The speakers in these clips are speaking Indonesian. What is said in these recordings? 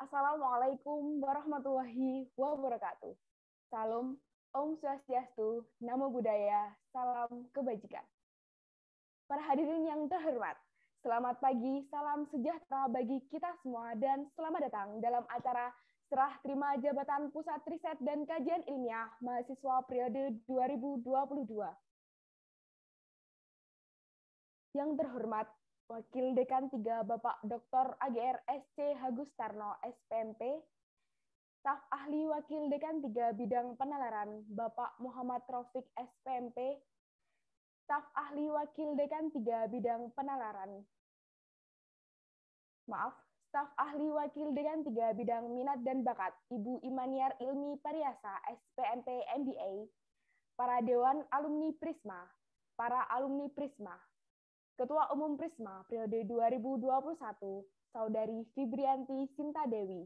Assalamualaikum warahmatullahi wabarakatuh. Salam, Om Swastiastu, Namo Buddhaya, salam kebajikan. Para hadirin yang terhormat, selamat pagi, salam sejahtera bagi kita semua, dan selamat datang dalam acara Serah Terima Jabatan Pusat Riset dan Kajian Ilmiah Mahasiswa periode 2022. Yang terhormat, Wakil Dekan 3 Bapak Dr. AGR SC Hagustarno, SPMP, Staf Ahli Wakil Dekan 3 Bidang Penalaran Bapak Muhammad Taufik, SPMP, Staf Ahli Wakil Dekan 3 Bidang Penalaran. Staf Ahli Wakil Dekan 3 Bidang Minat dan Bakat Ibu Imaniar Ilmi Pariasa, SPMP MBA, para Dewan Alumni Prisma, para alumni Prisma, Ketua Umum Prisma periode 2021, Saudari Fibrianti Sinta Dewi,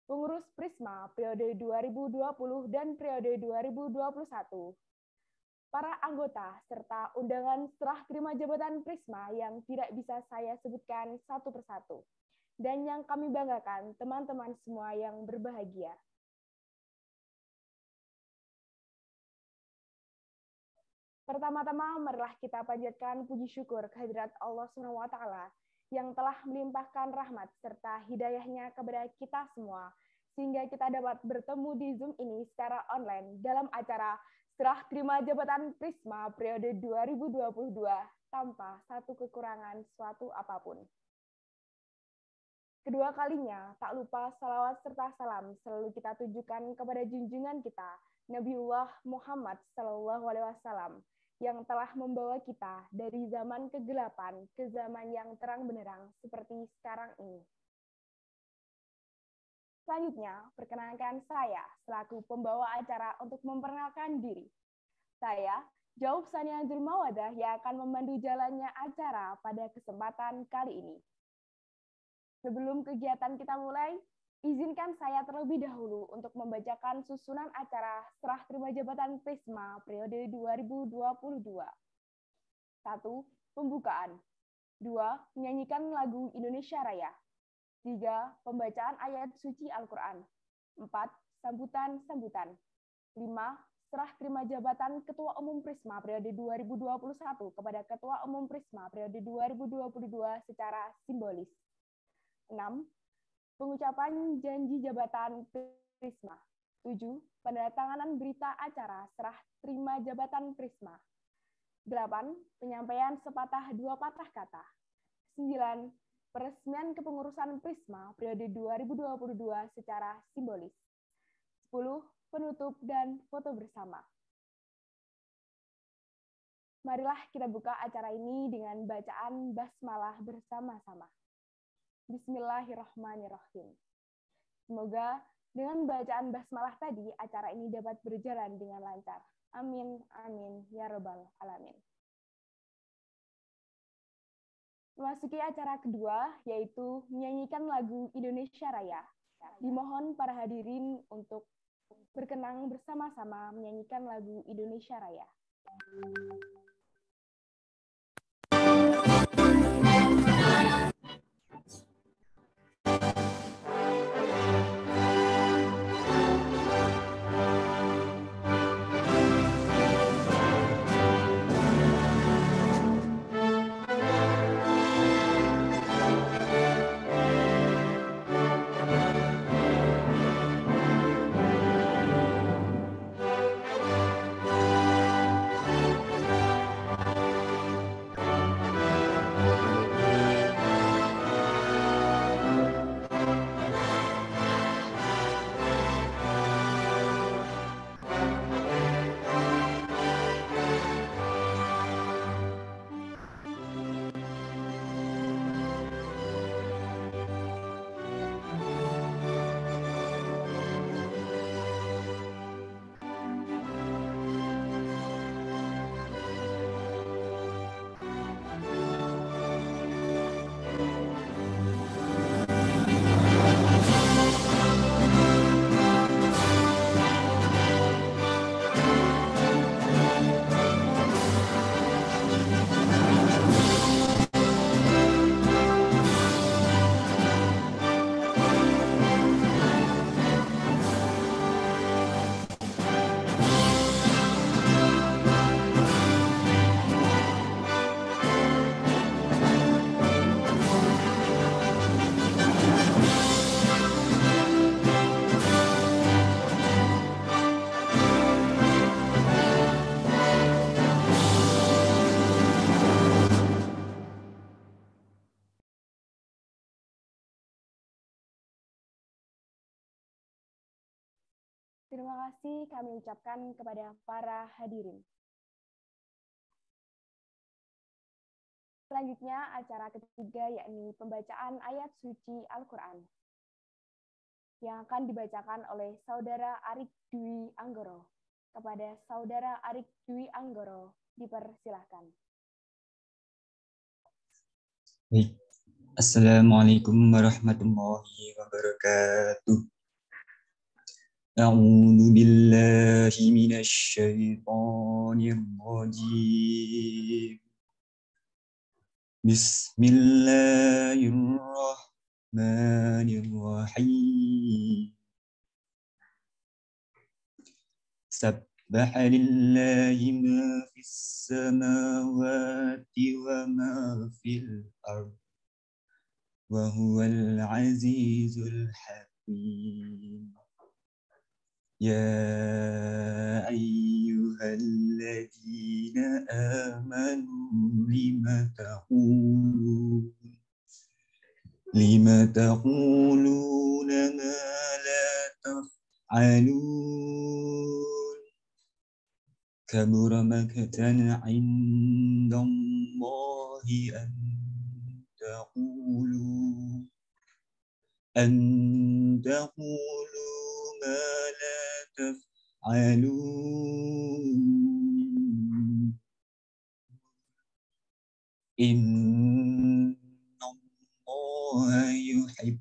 Pengurus Prisma periode 2020 dan periode 2021, para anggota serta undangan serah terima jabatan Prisma yang tidak bisa saya sebutkan satu persatu, dan yang kami banggakan teman-teman semua yang berbahagia. Pertama-tama, marilah kita panjatkan puji syukur kehadirat Allah SWT yang telah melimpahkan rahmat serta hidayahnya kepada kita semua, sehingga kita dapat bertemu di Zoom ini secara online dalam acara Serah Terima Jabatan Prisma periode 2022 tanpa satu kekurangan suatu apapun. Kedua kalinya, tak lupa salawat serta salam selalu kita tujukan kepada junjungan kita, Nabiullah Muhammad SAW, yang telah membawa kita dari zaman kegelapan ke zaman yang terang benderang seperti sekarang ini. Selanjutnya, perkenalkan saya selaku pembawa acara untuk memperkenalkan diri. Saya, Jauh Sania Zulmawadah, yang akan memandu jalannya acara pada kesempatan kali ini. Sebelum kegiatan kita mulai, izinkan saya terlebih dahulu untuk membacakan susunan acara Serah Terima Jabatan Prisma periode 2022. 1. Pembukaan. 2. Menyanyikan lagu Indonesia Raya. 3. Pembacaan ayat suci Al-Quran. 4. Sambutan-sambutan. 5. Serah terima jabatan Ketua Umum Prisma periode 2021 kepada Ketua Umum Prisma periode 2022 secara simbolis. 6. Pengucapan janji jabatan Prisma. 7. Penandatanganan berita acara serah terima jabatan Prisma. 8. Penyampaian sepatah dua patah kata. 9. Peresmian kepengurusan Prisma periode 2022 secara simbolis. 10. Penutup dan foto bersama. Marilah kita buka acara ini dengan bacaan basmalah bersama-sama. Bismillahirrahmanirrahim. Semoga dengan bacaan basmalah tadi, acara ini dapat berjalan dengan lancar. Amin, amin, ya rabbal alamin. Memasuki acara kedua, yaitu menyanyikan lagu Indonesia Raya. Dimohon para hadirin untuk berkenang bersama-sama menyanyikan lagu Indonesia Raya. Terima kasih kami ucapkan kepada para hadirin. Selanjutnya, acara ketiga yakni pembacaan ayat suci Al-Quran yang akan dibacakan oleh Saudara Arik Dwi Anggoro. Kepada Saudara Arik Dwi Anggoro, dipersilahkan. Baik. Assalamualaikum warahmatullahi wabarakatuh. A'udzu billahi minasy syaithanir rajim. Bismillahirrahmanirrahim. Sabbaha lillahi ma fis samawati wa ma fil ardh. Wa huwal azizul hakim. Ya ayyuhalladzina amanu lima taquluna ma la taf'alun. Kabura maktan 'indallahi أن تقولوا ما لا تفعلون إن الله يحب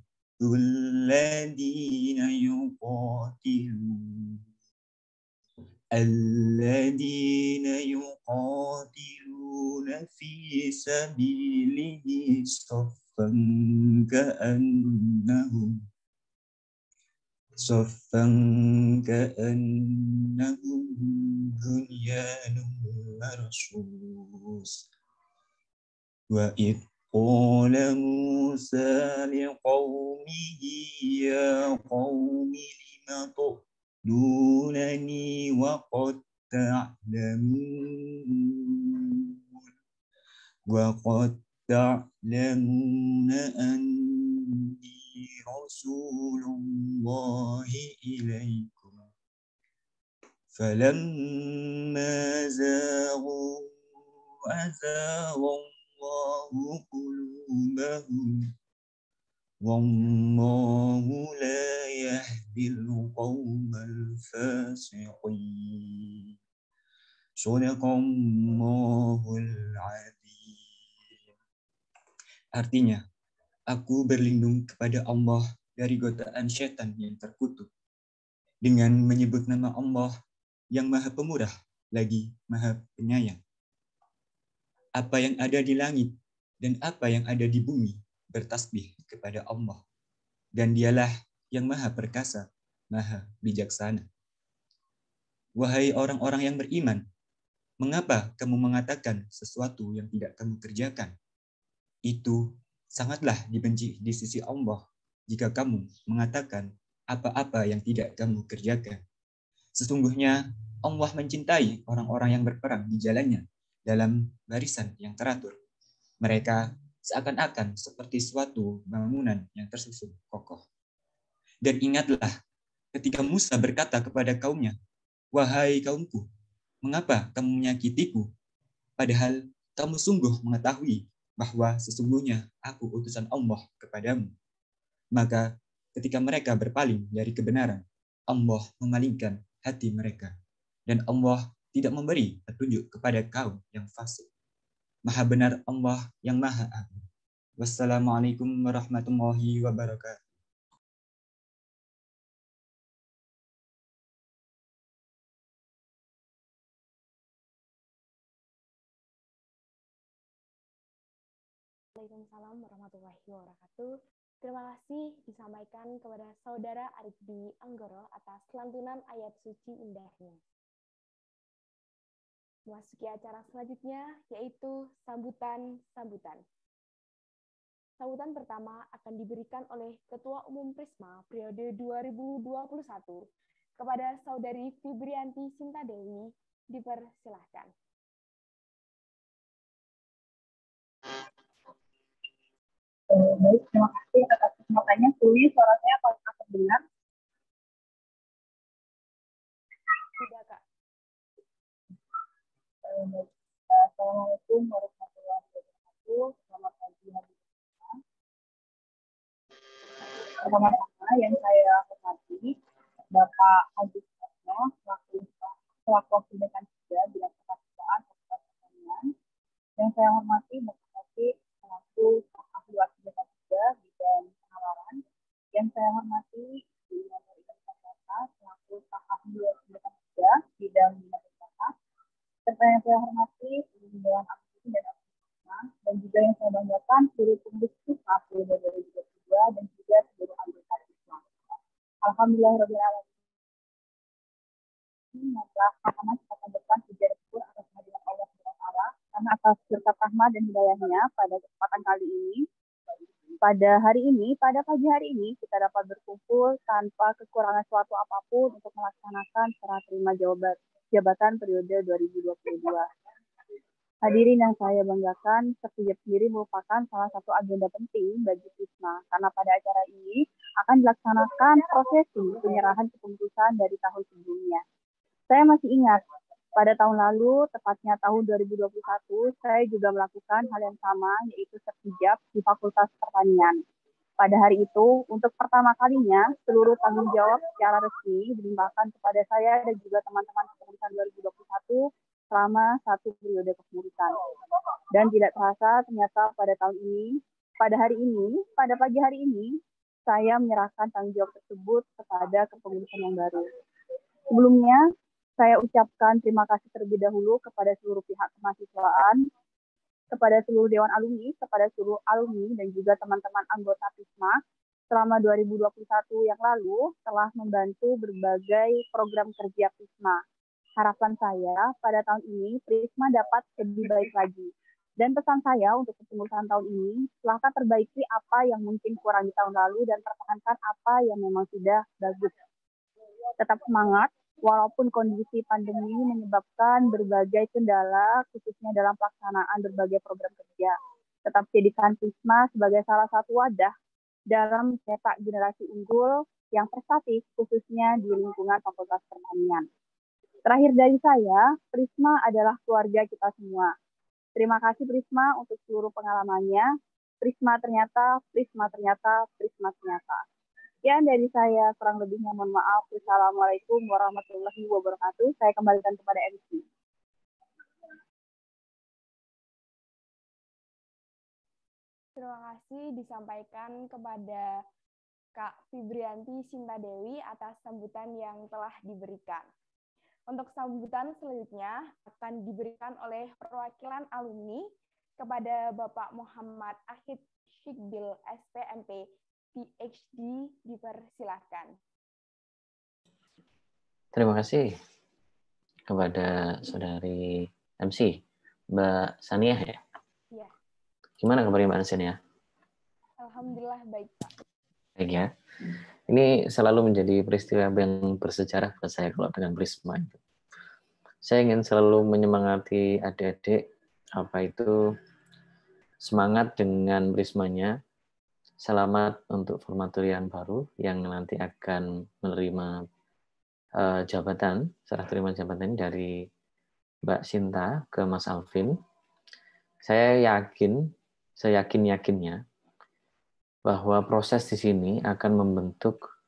الذين يقاتلون في سبيله صفا كأنهم بنيان مرصوص وإذ قال موسى لقومه يا قوم لم تؤذونني وقد تعلمون أني رسول الله إليكم فلما زاغوا أزاغ الله قلوبهم والله لا يهدي القوم الفاسقين. Shadaqallahul adzim. Artinya, aku berlindung kepada Allah dari godaan syaitan yang terkutuk dengan menyebut nama Allah yang Maha Pemurah lagi Maha Penyayang. Apa yang ada di langit dan apa yang ada di bumi bertasbih kepada Allah, dan Dialah yang Maha Perkasa, Maha Bijaksana. Wahai orang-orang yang beriman, mengapa kamu mengatakan sesuatu yang tidak kamu kerjakan? Itu sangatlah dibenci di sisi Allah jika kamu mengatakan apa-apa yang tidak kamu kerjakan. Sesungguhnya Allah mencintai orang-orang yang berperang di jalannya dalam barisan yang teratur. Mereka seakan-akan seperti suatu bangunan yang tersusun kokoh. Dan ingatlah ketika Musa berkata kepada kaumnya, "Wahai kaumku, mengapa kamu menyakitiku? Padahal kamu sungguh mengetahui bahwa sesungguhnya aku utusan Allah kepadamu." Maka ketika mereka berpaling dari kebenaran, Allah memalingkan hati mereka. Dan Allah tidak memberi petunjuk kepada kaum yang fasik. Maha benar Allah yang Maha Agung. Wassalamualaikum warahmatullahi wabarakatuh. Waalaikumsalam warahmatullahi wabarakatuh. Terima kasih disampaikan kepada Saudara Arik Dwi Anggoro atas lantunan ayat suci indahnya. Memasuki acara selanjutnya, yaitu sambutan-sambutan. Sambutan pertama akan diberikan oleh Ketua Umum Prisma periode 2021 kepada Saudari Fibrianti Sintadewi. Dipersilahkan. Baik, terima kasih atas kesempatannya. Suara saya apakah terdengar? Baik. Assalamualaikum warahmatullahi wabarakatuh. Selamat pagi hari semua. Pertama-tama yang saya hormati Bapak Agus Satno selaku wakil dekan 3 bidang kepegawaian Fakultas Pertanian. Yang saya hormati Bapak Taufik selaku staf ahli wakil dekan 3 bidang pengawalan. Yang saya hormati Ibu Nurul Izzah selaku staf ahli wakil dekan 3 bidang minat usaha. Serta yang saya hormati Ibu Dewan Aktif dan juga yang saya banggakan seluruh pengurus FISMA periode 2022 dan juga seluruh anggota FISMA. Alhamdulillahirabbil alamin. Maka Mahkamah Kesempatan Depan puja syukur atas kehadiran Allah SWT karena atas berkat rahmat dan hidayahnya pada kesempatan kali ini. Pada pagi hari ini kita dapat berkumpul tanpa kekurangan suatu apapun untuk melaksanakan serah terima jabatan periode 2022. Hadirin yang saya banggakan, Sertijab sendiri merupakan salah satu agenda penting bagi FISMA, karena pada acara ini akan dilaksanakan prosesi penyerahan kepengurusan dari tahun sebelumnya. Saya masih ingat, pada tahun lalu, tepatnya tahun 2021, saya juga melakukan hal yang sama, yaitu Sertijab di Fakultas Pertanian. Pada hari itu, untuk pertama kalinya, seluruh tanggung jawab secara resmi dilimpahkan kepada saya dan juga teman-teman kepengurusan 2021 selama satu periode kepengurusan. Dan tidak terasa ternyata pada pagi hari ini, saya menyerahkan tanggung jawab tersebut kepada kepengurusan yang baru. Sebelumnya, saya ucapkan terima kasih terlebih dahulu kepada seluruh pihak kemahasiswaan, kepada seluruh Dewan Alumni, kepada seluruh alumni dan juga teman-teman anggota FISMA selama 2021 yang lalu telah membantu berbagai program kerja FISMA. Harapan saya pada tahun ini Prisma dapat lebih baik lagi. Dan pesan saya untuk kepengurusan tahun ini, silahkan perbaiki apa yang mungkin kurang di tahun lalu dan pertahankan apa yang memang sudah bagus. Tetap semangat, walaupun kondisi pandemi menyebabkan berbagai kendala, khususnya dalam pelaksanaan berbagai program kerja. Tetap jadikan Prisma sebagai salah satu wadah dalam mencetak generasi unggul yang prestatif, khususnya di lingkungan Fakultas Pertanian. Terakhir dari saya, Prisma adalah keluarga kita semua. Terima kasih Prisma untuk seluruh pengalamannya. Prisma ternyata. Sekian dari saya, kurang lebihnya mohon maaf. Wassalamualaikum warahmatullahi wabarakatuh. Saya kembalikan kepada MC. Terima kasih disampaikan kepada Kak Fibrianti Sinta Dewi atas sambutan yang telah diberikan. Untuk sambutan selanjutnya akan diberikan oleh perwakilan alumni kepada Bapak Muhammad Ahid Syikbil, SPMP, PhD, dipersilahkan. Terima kasih kepada saudari MC, Mbak Sania ya? Iya. Gimana kabarnya Mbak Sania? Alhamdulillah baik, Pak. Baik ya. Ini selalu menjadi peristiwa yang bersejarah buat saya kalau dengan Prisma itu. Saya ingin selalu menyemangati adik-adik apa itu semangat dengan Prismanya. Selamat untuk formatorian baru yang nanti akan menerima jabatan, serah terima jabatan dari Mbak Sinta ke Mas Alvin. Saya yakinnya bahwa proses di sini akan membentuk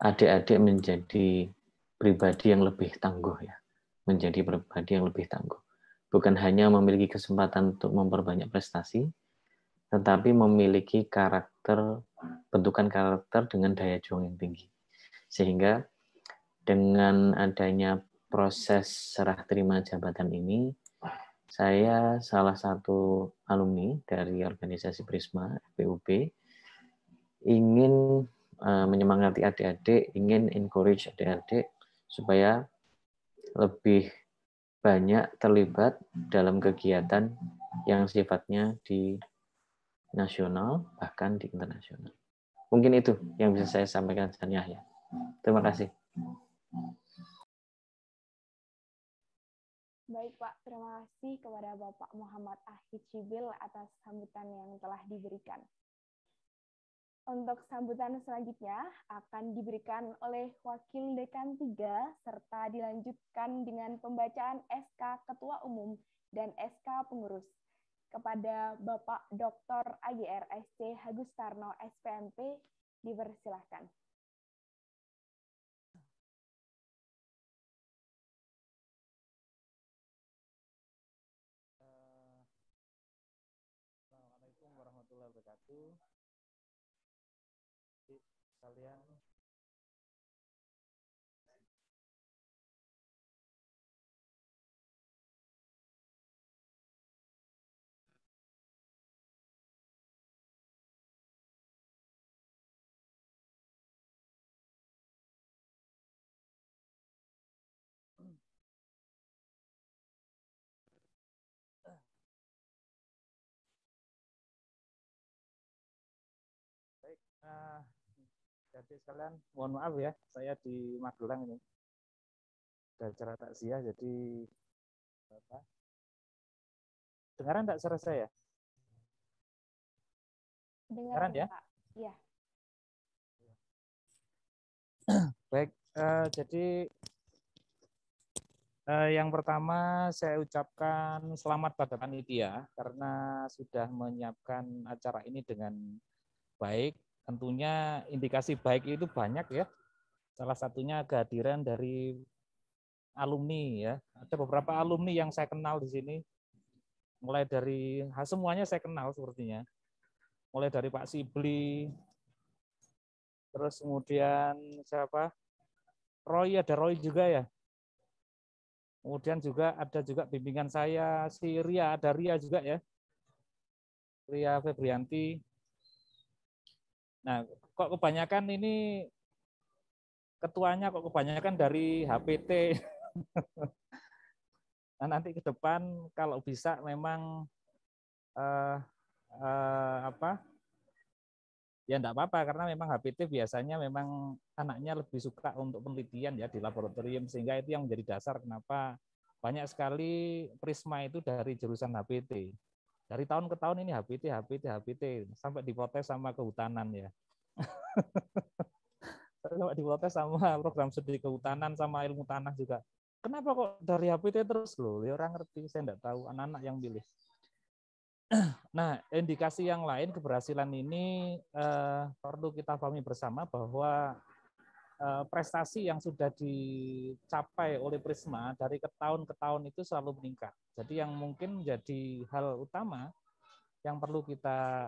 adik-adik menjadi pribadi yang lebih tangguh ya, menjadi pribadi yang lebih tangguh. Bukan hanya memiliki kesempatan untuk memperbanyak prestasi, tetapi memiliki bentukan karakter dengan daya juang yang tinggi. Sehingga dengan adanya proses serah terima jabatan ini, saya salah satu alumni dari organisasi Prisma FPUB ingin menyemangati adik-adik, ingin encourage adik-adik supaya lebih banyak terlibat dalam kegiatan yang sifatnya di nasional, bahkan di internasional. Mungkin itu yang bisa saya sampaikan, Yahya. Terima kasih. Baik Pak, terima kasih kepada Bapak Muhammad Ahid Syikbil atas sambutan yang telah diberikan. Untuk sambutan selanjutnya akan diberikan oleh Wakil Dekan 3 serta dilanjutkan dengan pembacaan SK Ketua Umum dan SK Pengurus. Kepada Bapak Dr. AGR SC Hagustarno SPMP, dipersilahkan. Assalamualaikum warahmatullahi wabarakatuh. Kalian baik, jadi sekalian mohon maaf ya, saya di Magelang ini ada acara takziah, jadi apa? Dengaran enggak suara saya? Dengaran ya? Pak. Iya. Baik, jadi yang pertama saya ucapkan selamat pada panitia karena sudah menyiapkan acara ini dengan baik. Tentunya indikasi baik itu banyak ya. Salah satunya kehadiran dari alumni ya. Ada beberapa alumni yang saya kenal di sini. Mulai dari semuanya saya kenal sepertinya. Mulai dari Pak Sibli, terus kemudian siapa? Roy, ada Roy juga ya. Kemudian juga ada juga bimbingan saya, si Ria, ada Ria juga ya. Ria Febrianti. Nah, kok kebanyakan ini ketuanya kok kebanyakan dari HPT. Nah, nanti ke depan kalau bisa memang ya enggak apa-apa karena memang HPT biasanya memang anaknya lebih suka untuk penelitian ya di laboratorium sehingga itu yang menjadi dasar kenapa banyak sekali Prisma itu dari jurusan HPT. Dari tahun ke tahun ini HPT sampai diprotes sama kehutanan ya. Sampai diprotes sama program studi kehutanan sama ilmu tanah juga. Kenapa kok dari HPT terus loh? Ya orang ngerti, saya enggak tahu anak-anak yang pilih. Nah, indikasi yang lain keberhasilan ini perlu kita pahami bersama bahwa prestasi yang sudah dicapai oleh Prisma dari ke tahun itu selalu meningkat. Jadi yang mungkin menjadi hal utama yang perlu kita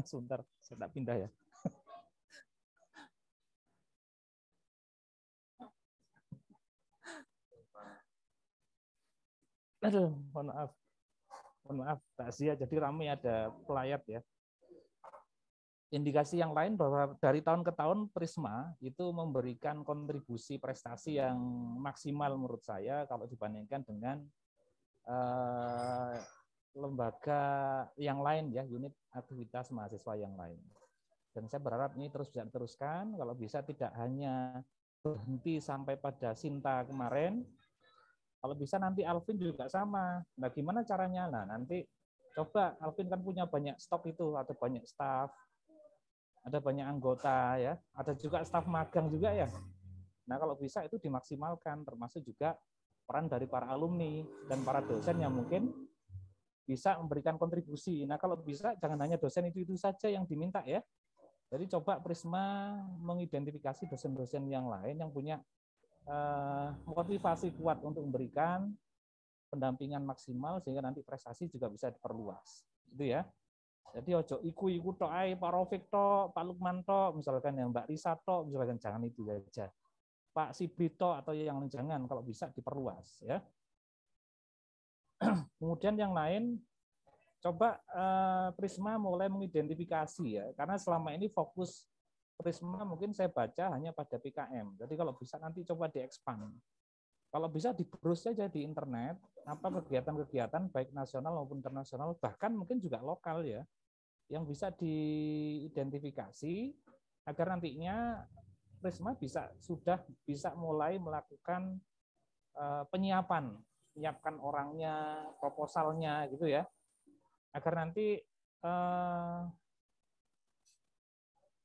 sebentar, saya tak pindah ya. Aduh, mohon maaf, takziah jadi ramai ada pelayat ya. Indikasi yang lain bahwa dari tahun ke tahun Prisma itu memberikan kontribusi prestasi yang maksimal menurut saya kalau dibandingkan dengan lembaga yang lain ya, unit aktivitas mahasiswa yang lain. Dan saya berharap ini terus bisa diteruskan, kalau bisa tidak hanya berhenti sampai pada Sinta kemarin, kalau bisa nanti Alvin juga sama. Nah, gimana caranya? Nah, nanti coba Alvin kan punya banyak stok itu, atau banyak staff, ada banyak anggota ya, ada juga staf magang juga ya. Nah, kalau bisa itu dimaksimalkan, termasuk juga peran dari para alumni dan para dosen yang mungkin bisa memberikan kontribusi. Nah, kalau bisa jangan hanya dosen itu saja yang diminta ya. Jadi coba Prisma mengidentifikasi dosen-dosen yang lain yang punya motivasi kuat untuk memberikan pendampingan maksimal sehingga nanti prestasi juga bisa diperluas. Gitu ya. Jadi ojo iku tok ae Pak Rafiq tok, Pak Lukman tok, misalkan yang Mbak Risa tok, misalkan jangan itu aja. Pak Sibrito atau yang jangan, kalau bisa diperluas ya. Kemudian yang lain coba Prisma mulai mengidentifikasi ya, karena selama ini fokus Prisma mungkin saya baca hanya pada PKM. Jadi kalau bisa nanti coba diekspand. Kalau bisa di-browse saja di internet apa kegiatan-kegiatan baik nasional maupun internasional, bahkan mungkin juga lokal ya, yang bisa diidentifikasi agar nantinya Prisma sudah bisa mulai melakukan menyiapkan orangnya, proposalnya gitu ya, agar nanti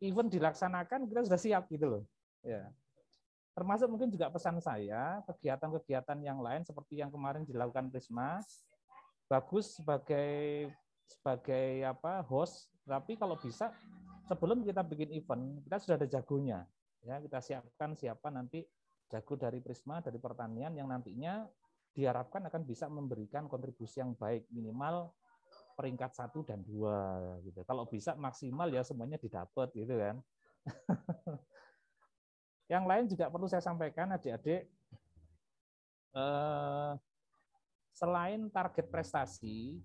event dilaksanakan kita sudah siap gitu loh. Ya. Termasuk mungkin juga pesan saya, kegiatan-kegiatan yang lain seperti yang kemarin dilakukan Prisma, bagus sebagai host, tapi kalau bisa sebelum kita bikin event, kita sudah ada jagonya. Ya, kita siapkan siapa nanti jago dari Prisma, dari pertanian yang nantinya diharapkan akan bisa memberikan kontribusi yang baik, minimal peringkat 1 dan 2 gitu. Kalau bisa maksimal ya semuanya didapat gitu kan. Yang lain juga perlu saya sampaikan adik-adik, selain target prestasi,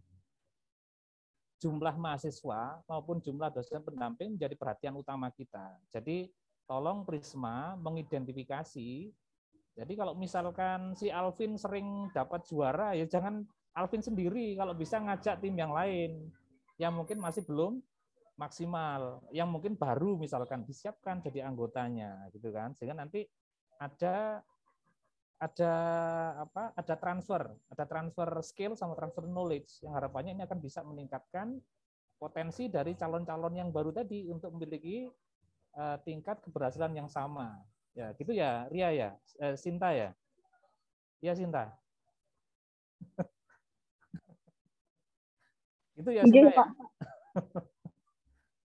jumlah mahasiswa maupun jumlah dosen pendamping menjadi perhatian utama kita. Jadi tolong Prisma mengidentifikasi. Jadi kalau misalkan si Alvin sering dapat juara, ya jangan Alvin sendiri, kalau bisa ngajak tim yang lain yang mungkin masih belum maksimal, yang mungkin baru misalkan disiapkan jadi anggotanya gitu kan, sehingga nanti ada transfer skill sama transfer knowledge yang harapannya ini akan bisa meningkatkan potensi dari calon-calon yang baru tadi untuk memiliki tingkat keberhasilan yang sama. Ya, gitu ya, Ria ya, Sinta ya. Ya, Sinta. Itu ya, Sinta ya.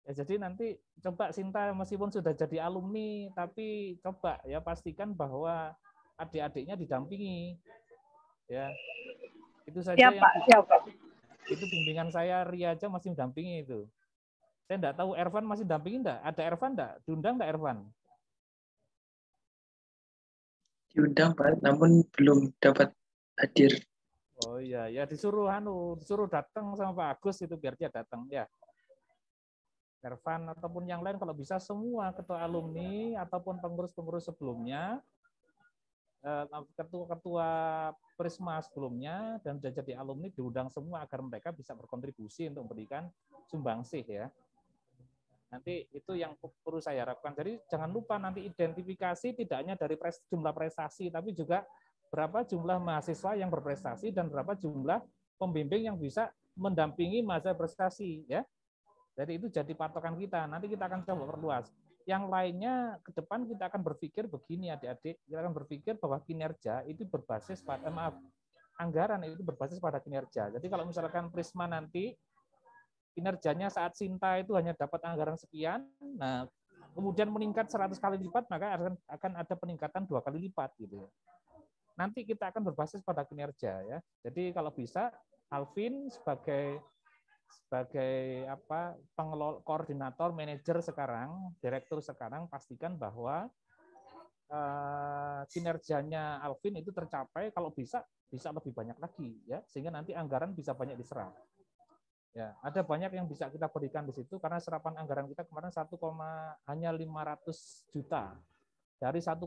Ya, jadi nanti coba Sinta meskipun sudah jadi alumni, tapi coba ya pastikan bahwa adik-adiknya didampingi. Ya, itu saja siap, yang Pak. Siap, Pak. Itu bimbingan saya, Ria aja masih mendampingi itu. Saya enggak tahu Ervan masih dampingi enggak? Ada Ervan enggak? Diundang enggak Ervan? Diundang Pak, namun belum dapat hadir. Oh iya, ya disuruh datang sama Pak Agus itu biar dia datang ya. Ervan ataupun yang lain kalau bisa semua ketua alumni ataupun pengurus-pengurus sebelumnya, ketua Prisma sebelumnya dan sudah jadi alumni diundang semua agar mereka bisa berkontribusi untuk memberikan sumbangsih ya. Nanti itu yang perlu saya harapkan. Jadi jangan lupa nanti identifikasi tidak hanya dari jumlah prestasi, tapi juga berapa jumlah mahasiswa yang berprestasi dan berapa jumlah pembimbing yang bisa mendampingi mahasiswa prestasi ya. Jadi itu jadi patokan kita. Nanti kita akan coba perluas. Yang lainnya ke depan kita akan berpikir begini adik-adik, kita akan berpikir bahwa kinerja itu berbasis pada anggaran itu berbasis pada kinerja. Jadi kalau misalkan Prisma nanti kinerjanya saat Sinta itu hanya dapat anggaran sekian, nah kemudian meningkat 100 kali lipat, maka akan ada peningkatan 2 kali lipat gitu. Nanti kita akan berbasis pada kinerja ya. Jadi kalau bisa Alvin sebagai pengelola, koordinator, manajer sekarang, direktur sekarang, pastikan bahwa kinerjanya Alvin itu tercapai, kalau bisa lebih banyak lagi ya, sehingga nanti anggaran bisa banyak diserap. Ya, ada banyak yang bisa kita berikan di situ karena serapan anggaran kita kemarin hanya 500 juta. Dari 1,7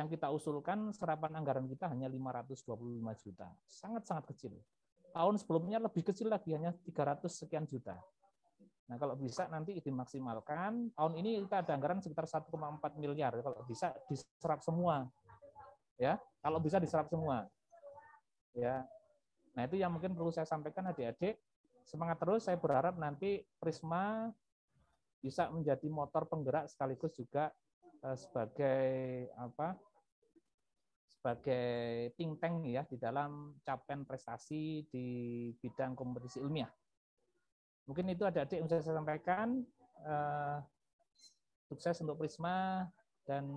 yang kita usulkan, serapan anggaran kita hanya 525 juta. Sangat-sangat kecil. Tahun sebelumnya lebih kecil lagi, hanya 300 sekian juta. Nah, kalau bisa nanti dimaksimalkan. Tahun ini kita ada anggaran sekitar 1,4 miliar. Kalau bisa diserap semua. Ya, kalau bisa diserap semua. Ya. Nah, itu yang mungkin perlu saya sampaikan adik-adik. Semangat terus, saya berharap nanti Prisma bisa menjadi motor penggerak sekaligus juga sebagai think tank ya di dalam capaian prestasi di bidang kompetisi ilmiah. Mungkin itu adik-adik yang saya sampaikan. Sukses untuk Prisma dan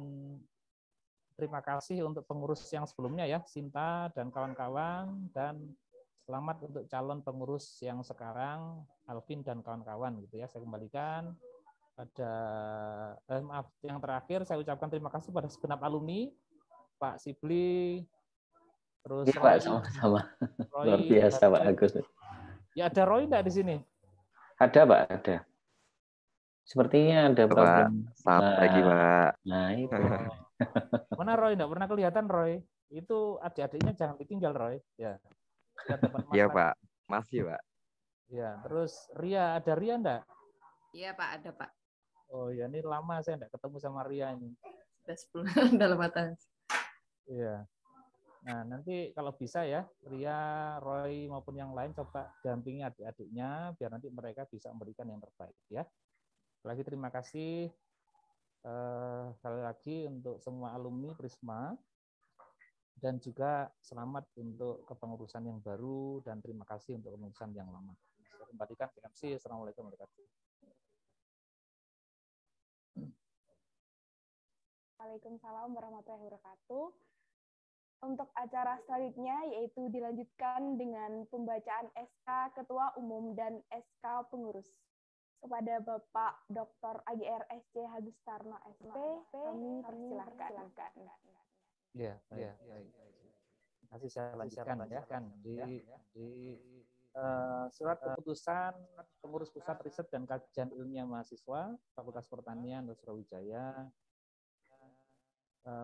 terima kasih untuk pengurus yang sebelumnya ya, Sinta dan kawan-kawan, dan selamat untuk calon pengurus yang sekarang, Alvin dan kawan-kawan gitu ya. Saya kembalikan pada yang terakhir saya ucapkan terima kasih pada segenap alumni, Pak Sibli, terus ya, Pak, sama-sama. Luar biasa Pak Agus. Ya, ada Roy enggak di sini? Ada Pak, ada. Sepertinya ada problem. Selamat pagi Pak. Nah itu. Mana Roy? Enggak pernah kelihatan Roy. Itu adik-adiknya jangan ditinggal Roy. Ya. Iya Pak, masih Pak. Ya, terus Ria, ada Ria enggak? Iya Pak, ada Pak. Oh ya, ini lama saya enggak ketemu sama Ria ini. Sudah 10 dalam atas. Iya. Nah, nanti kalau bisa ya, Ria, Roy maupun yang lain coba dampingi adik-adiknya biar nanti mereka bisa memberikan yang terbaik ya. Lagi terima kasih sekali lagi untuk semua alumni Prisma, dan juga selamat untuk kepengurusan yang baru, dan terima kasih untuk kepengurusan yang lama. Saya kembalikan ke MC. Assalamualaikum warahmatullahi wabarakatuh. Waalaikumsalam warahmatullahi wabarakatuh. Untuk acara selanjutnya yaitu dilanjutkan dengan pembacaan SK Ketua Umum dan SK Pengurus. Kepada Bapak Dr. AGR SC Hagustarno SP, kami persilahkan. Ya, baik. Nanti saya lanjutkan ya kan di surat keputusan pengurus pusat riset dan kajian ilmiah mahasiswa Fakultas Pertanian Surawijaya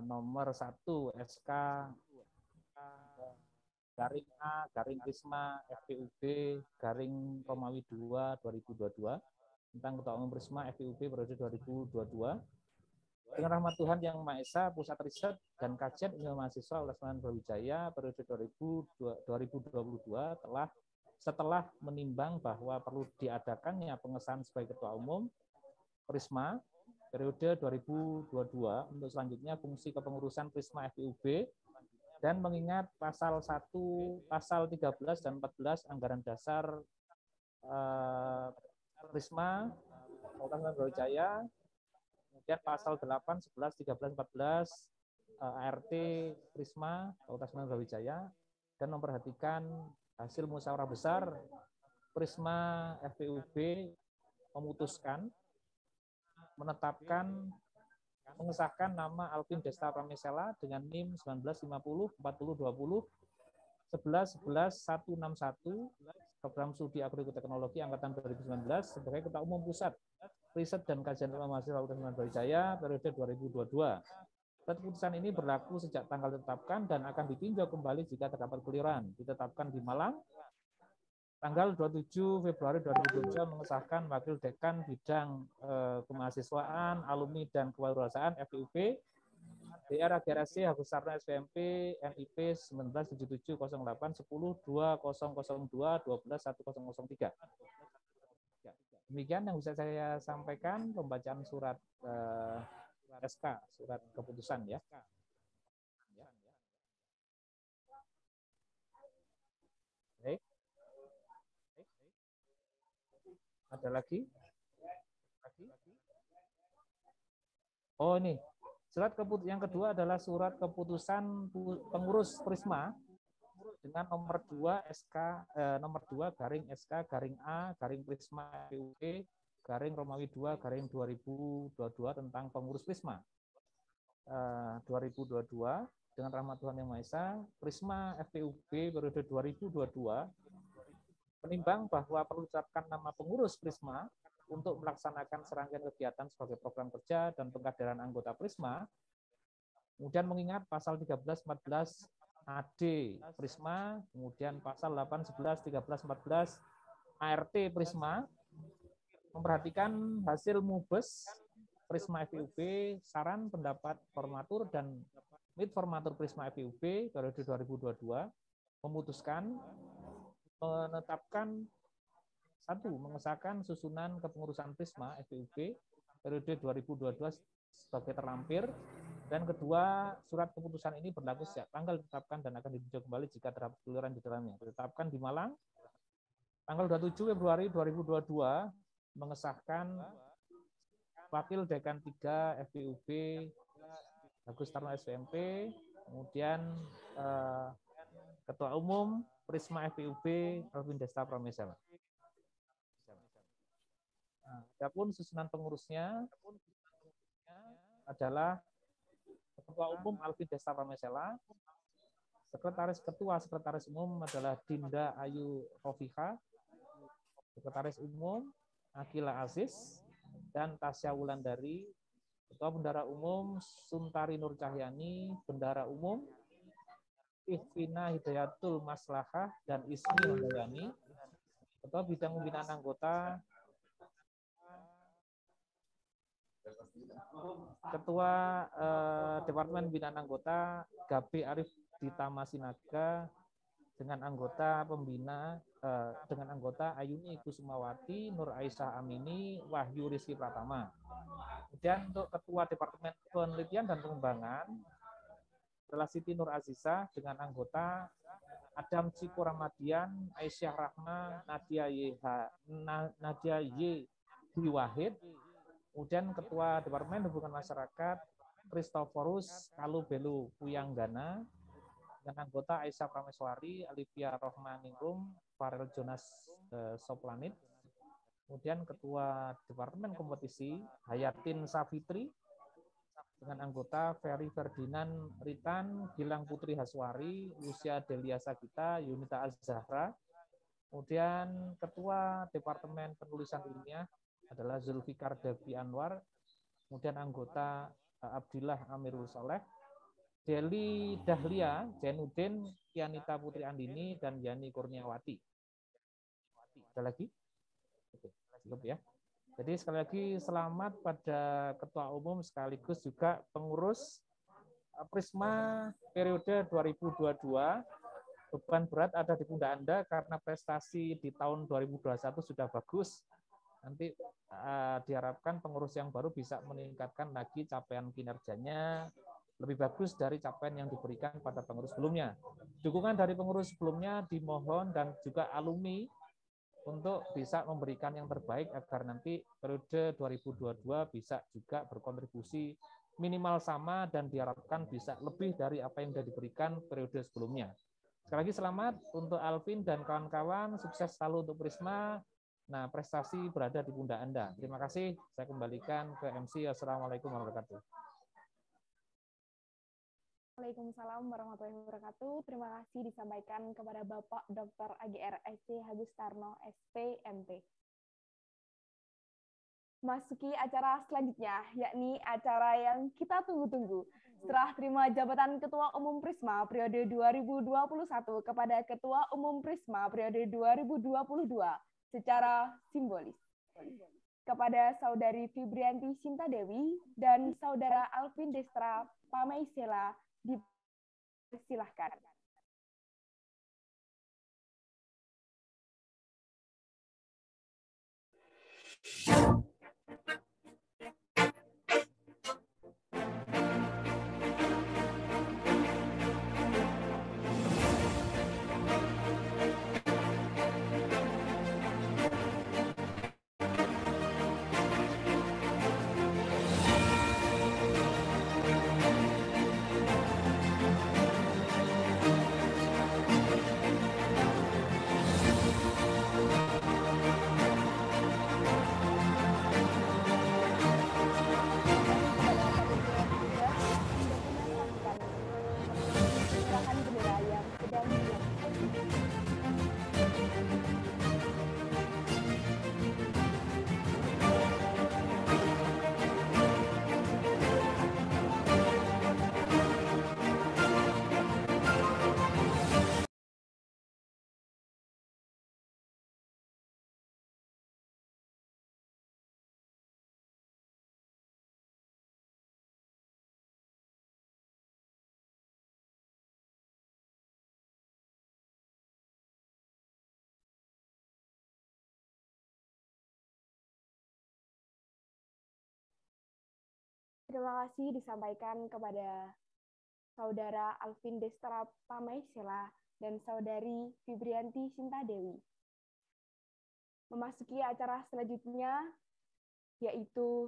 nomor 1 SK garing A garing Prisma FPUB garing Romawi 2 2022 tentang Ketua Umum Prisma FPUB periode 2022. Dengan rahmat Tuhan Yang Maha Esa, Pusat Riset dan Kajian Ilmiah Mahasiswa Universitas Brawijaya periode 2022 setelah menimbang bahwa perlu diadakannya pengesahan sebagai Ketua Umum Prisma periode 2022 untuk selanjutnya fungsi kepengurusan Prisma FPUB, dan mengingat pasal 1, pasal 13 dan 14 Anggaran Dasar Prisma Universitas Brawijaya, kemudian pasal 8, 11, 13, 14 ART Prisma Universitas Brawijaya, dan memperhatikan hasil musyawarah besar Prisma FPUB memutuskan mengesahkan nama Alvin Desta Pramesela dengan NIM 1950 4020 11 11 161 Program Studi Agroteknologi Angkatan 2019 sebagai Ketua Umum Pusat Riset dan Kajian Ilmiah Mahasiswa Universitas Brawijaya periode 2022. Surat keputusan ini berlaku sejak tanggal ditetapkan dan akan ditinjau kembali jika terdapat keliruan. Ditetapkan di Malang tanggal 27 Februari 2022, mengesahkan Wakil Dekan Bidang Kemahasiswaan, Alumni dan Kewirausahaan FPUB, DR AGRSC Hagustarno SPMP, NIP 197708102002 121003. Demikian yang bisa saya sampaikan pembacaan surat SK, surat keputusan ya. Baik. Ada lagi? Oh ini, surat keputusan yang kedua adalah surat keputusan pengurus Prisma dengan nomor 2 SK nomor 2 garing SK garing A garing Prisma FPUB garing Romawi 2 garing 2022 tentang pengurus Prisma 2022. Dengan rahmat Tuhan Yang Maha Esa, Prisma FPUB periode 2022 menimbang bahwa perlu ditetapkan nama pengurus Prisma untuk melaksanakan serangkaian kegiatan sebagai program kerja dan pengkaderan anggota Prisma. Kemudian mengingat pasal 13, 14 AD Prisma, kemudian pasal 8, 11, 13, 14 ART Prisma, memperhatikan hasil MUBES Prisma FPUB, saran pendapat formatur dan mid formatur Prisma FPUB periode 2022, memutuskan menetapkan mengesahkan susunan kepengurusan Prisma FPUB periode 2022 sebagai terlampir, dan kedua, surat keputusan ini berlaku sejak tanggal ditetapkan dan akan ditinjau kembali jika terdapat keliruan di dalamnya. Ditetapkan di Malang tanggal 27 Februari 2022, mengesahkan Wakil Dekan 3 FPUB Hagustarno SPMP, kemudian Ketua Umum Prisma FPUB Alvin Desta Pramesela. Adapun susunan pengurusnya adalah Ketua Umum Alvin Desta Pramesela, Sekretaris Ketua Sekretaris Umum adalah Dinda Ayu Rofiha, Sekretaris Umum Akila Aziz dan Tasya Wulandari, Ketua Bendara Umum Suntari Nur Cahyani, Bendara Umum Ihvina Hidayatul Maslahah dan Ismi Handayani, Ketua Bidang Pembinaan Anggota Ketua Departemen Pembinaan Anggota Gabe Arif Dita Masinaga, dengan anggota pembina dengan anggota Ayuni Kusumawati, Nur Aisyah Amini, Wahyu Rizky Pratama. Kemudian untuk Ketua Departemen Penelitian dan Pengembangan adalah Siti Nur Aziza dengan anggota Adam Ciku Ramadian, Aisyah Rahma, Nadia Y. Wahid. Kemudian Ketua Departemen Hubungan Masyarakat Christoforus Kalubelu Puyanggana dengan anggota Aisyah Prameswari, Olivia Rohmaningrum, Farel Jonas Soplanit. Kemudian Ketua Departemen Kompetisi Hayatin Safitri dengan anggota Ferry Ferdinand Ritan, Gilang Putri Haswari, Lucia Delia Sagita, Yunita Az-Zahra. Kemudian Ketua Departemen Penulisan Ilmiah adalah Zulfikar Devi Anwar, kemudian anggota Abdillah Amirul Soleh, Deli Dahlia, Jainuddin, Kianita Putri Andini, dan Yani Kurniawati. Ada lagi? Oke, cukup ya. Jadi sekali lagi selamat pada Ketua Umum sekaligus juga pengurus Prisma periode 2022. Beban berat ada di pundak Anda karena prestasi di tahun 2021 sudah bagus. Nanti diharapkan pengurus yang baru bisa meningkatkan lagi capaian kinerjanya lebih bagus dari capaian yang diberikan pada pengurus sebelumnya. Dukungan dari pengurus sebelumnya dimohon dan juga alumni untuk bisa memberikan yang terbaik agar nanti periode 2022 bisa juga berkontribusi minimal sama dan diharapkan bisa lebih dari apa yang sudah diberikan periode sebelumnya. Sekali lagi selamat untuk Alvin dan kawan-kawan, sukses selalu untuk Prisma. Nah, prestasi berada di pundak Anda. Terima kasih. Saya kembalikan ke MC. Assalamualaikum warahmatullahi wabarakatuh. Waalaikumsalam warahmatullahi wabarakatuh. Terima kasih disampaikan kepada Bapak Dr. AGR SC Hagustarno, SP, MP. Masuki acara selanjutnya, yakni acara yang kita tunggu-tunggu. Setelah terima jabatan Ketua Umum Prisma periode 2021 kepada Ketua Umum Prisma periode 2022, secara simbolis kepada Saudari Fibrianti Sinta Dewi dan Saudara Alvin Destra Pamaisela dipersilahkan. Terima kasih disampaikan kepada Saudara Alvin Destra Pamaisela dan Saudari Fibrianti Sinta Dewi. Memasuki acara selanjutnya, yaitu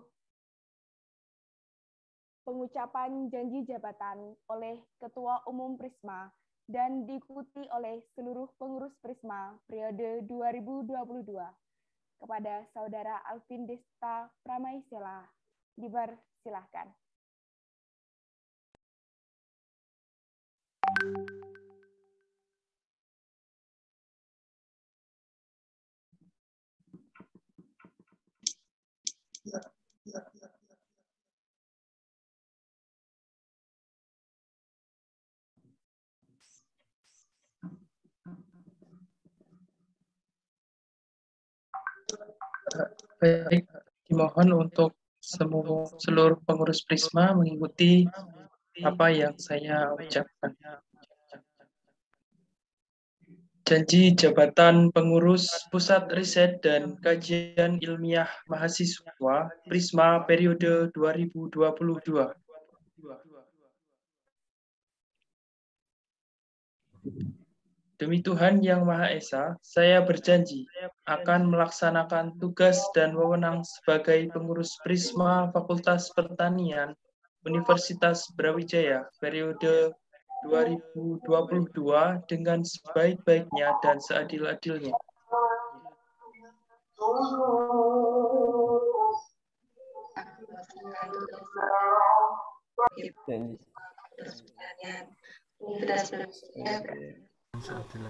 pengucapan janji jabatan oleh Ketua Umum Prisma dan diikuti oleh seluruh pengurus Prisma periode 2022. Kepada Saudara Alvin Destra Pamaisela, dipersilahkan. Baik, dimohon untuk seluruh pengurus Prisma mengikuti apa yang saya ucapkan. Janji jabatan pengurus Pusat Riset dan Kajian Ilmiah Mahasiswa Prisma periode 2022. Demi Tuhan Yang Maha Esa, saya berjanji akan melaksanakan tugas dan wewenang sebagai pengurus Prisma Fakultas Pertanian Universitas Brawijaya periode 2022 dengan sebaik-baiknya dan seadil-adilnya.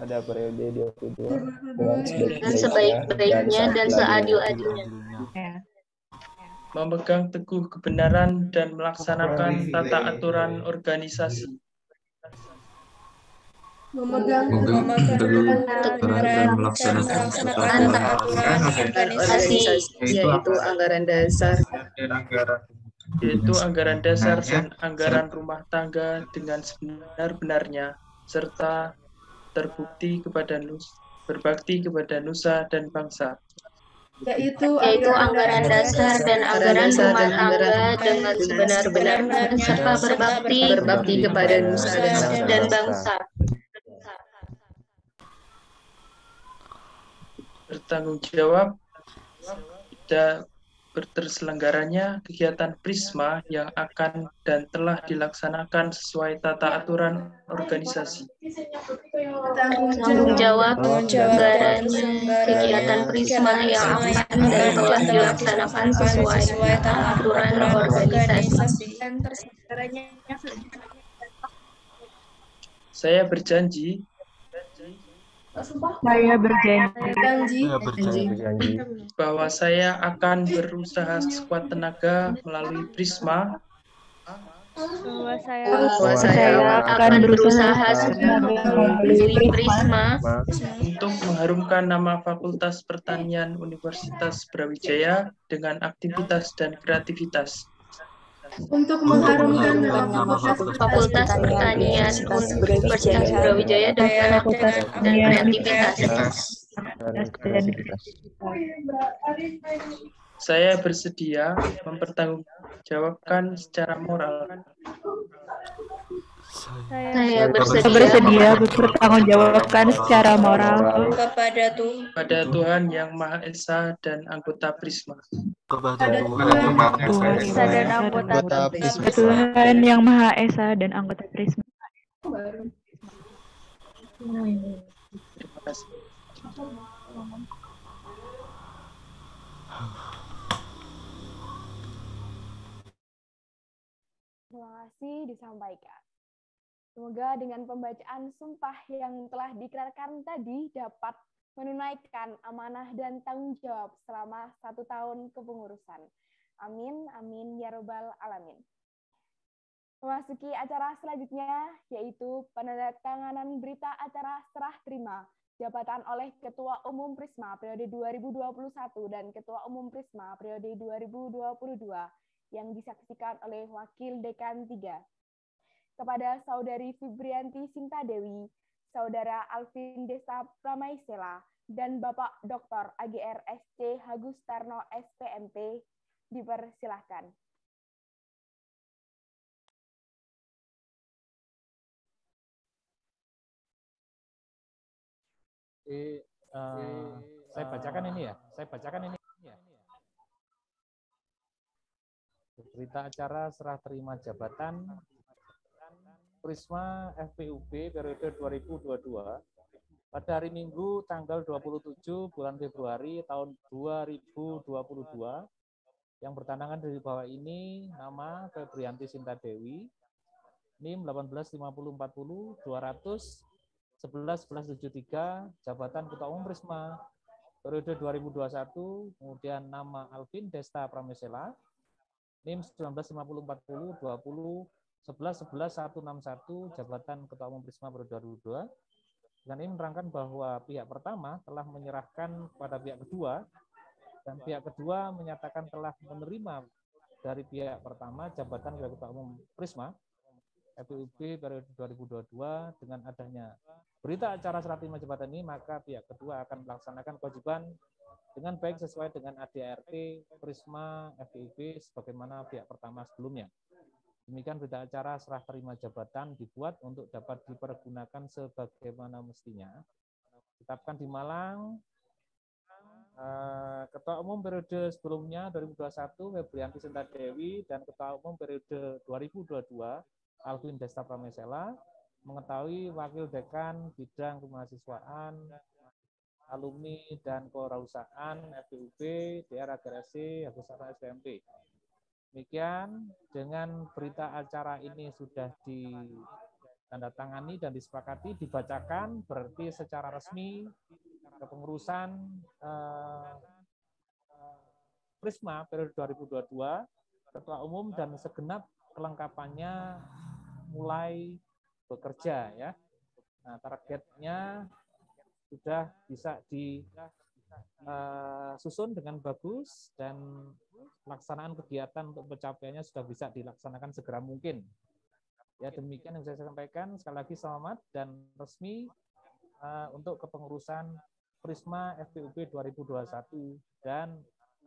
Pada periode 22 dengan sebaik-baiknya dan seadil-adilnya. Memegang teguh kebenaran dan melaksanakan tata aturan organisasi. Memegang teguh kebenaran dan melaksanakan tata aturan organisasi, yaitu anggaran dasar dan anggaran rumah tangga dengan sebenar-benarnya, serta berbakti kepada nusa dan bangsa. Yaitu anggaran dasar dan anggaran rumah tangga dengan sebenar-benarnya, serta berbakti kepada nusa dan bangsa. Bertanggung jawab terselenggaranya kegiatan Prisma yang akan dan telah dilaksanakan sesuai tata aturan organisasi. Tanggung jawab anggarannya kegiatan Prisma yang akan dan telah dilaksanakan sesuai tata aturan organisasi. Saya berjanji bahwa saya akan berusaha sekuat tenaga melalui Prisma. Bahwa saya akan berusaha melalui Prisma untuk mengharumkan nama Fakultas Pertanian Universitas Brawijaya dengan aktivitas dan kreativitas. untuk mengharumkan nama Fakultas Pertanian Universitas Brawijaya dengan aktivitas dan kreativitas. Saya bersedia mempertanggungjawabkan secara moral. Saya bersedia mempertanggungjawabkan secara moral kepada Tuhan Yang Maha Esa dan anggota Prisma. Tuhan Yang Maha Esa dan anggota Prisma. Terima kasih. Terima kasih disampaikan. Semoga dengan pembacaan sumpah yang telah diikrarkan tadi dapat menunaikan amanah dan tanggung jawab selama 1 tahun kepengurusan. Amin, amin, ya robbal alamin. Memasuki acara selanjutnya, yaitu penandatanganan berita acara serah terima jabatan oleh Ketua Umum Prisma periode 2021 dan Ketua Umum Prisma periode 2022 yang disaksikan oleh Wakil Dekan 3. Kepada Saudari Fibrianti Sintadewi, Saudara Alvin Desa Pramaisela, dan Bapak Dr. AGR SC Hagustarno SPMP, dipersilahkan. Saya bacakan ini ya. Berita acara serah terima jabatan Prisma FPUB periode 2022 pada hari Minggu tanggal 27 bulan Februari tahun 2022 yang bertandangan dari bawah ini nama Febrianti Sintadewi, NIM 185040 2111173, jabatan Ketua Umum Prisma periode 2021, kemudian nama Alvin Desta Pramesela, NIM 195040 20111161, jabatan Ketua Umum Prisma periode 2022. Dan ini menerangkan bahwa pihak pertama telah menyerahkan kepada pihak kedua, dan pihak kedua menyatakan telah menerima dari pihak pertama jabatan Ketua Umum Prisma FIUB periode 2022 dengan adanya berita acara serah terima jabatan ini, maka pihak kedua akan melaksanakan kewajiban dengan baik sesuai dengan ADART Prisma FIUB sebagaimana pihak pertama sebelumnya. Demikian berita acara serah terima jabatan dibuat untuk dapat dipergunakan sebagaimana mestinya. Tetapkan di Malang, Ketua Umum periode sebelumnya 2021 Febrianti Sinta Dewi dan Ketua Umum periode 2022 Alvin Desta Pramesela mengetahui Wakil Dekan Bidang Kemahasiswaan, Alumni dan Kewirausahaan FIUB DR Agresi Agus Sarana SPMP. Demikian dengan berita acara ini sudah ditandatangani dan disepakati dibacakan, berarti secara resmi kepengurusan Prisma periode 2022 Ketua Umum dan segenap kelengkapannya mulai bekerja ya. Nah, targetnya sudah bisa disusun dengan bagus dan pelaksanaan kegiatan untuk pencapaiannya sudah bisa dilaksanakan segera mungkin. Ya, demikian yang saya sampaikan. Sekali lagi selamat dan resmi untuk kepengurusan Prisma FIUB 2021 dan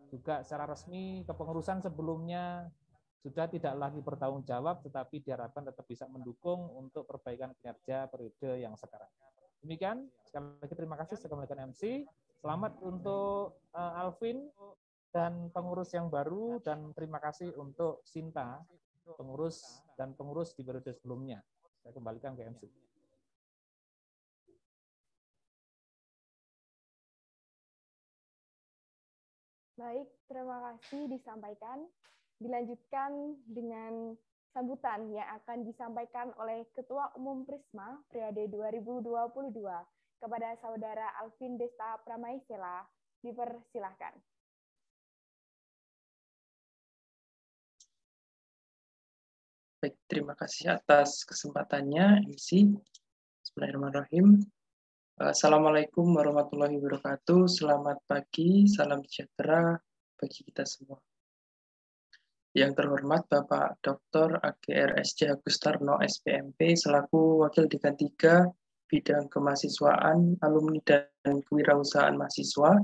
juga secara resmi kepengurusan sebelumnya sudah tidak lagi bertanggung jawab, tetapi diharapkan tetap bisa mendukung untuk perbaikan kinerja periode yang sekarang. Demikian, sekali lagi terima kasih saya kembalikan MC. Selamat untuk Alvin dan pengurus yang baru, dan terima kasih untuk Sinta, pengurus di periode sebelumnya. Saya kembalikan ke MC. Baik, terima kasih disampaikan. Dilanjutkan dengan sambutan yang akan disampaikan oleh Ketua Umum Prisma periode 2022 kepada Saudara Alvin Desta Pramesela. Dipersilahkan. Baik, terima kasih atas kesempatannya, MC. Bismillahirrahmanirrahim. Assalamualaikum warahmatullahi wabarakatuh. Selamat pagi, salam sejahtera bagi kita semua. Yang terhormat Bapak Dr. AGRSC Agus Tarno SPMP selaku Wakil Dekan 3 Bidang Kemahasiswaan, Alumni dan Kewirausahaan Mahasiswa.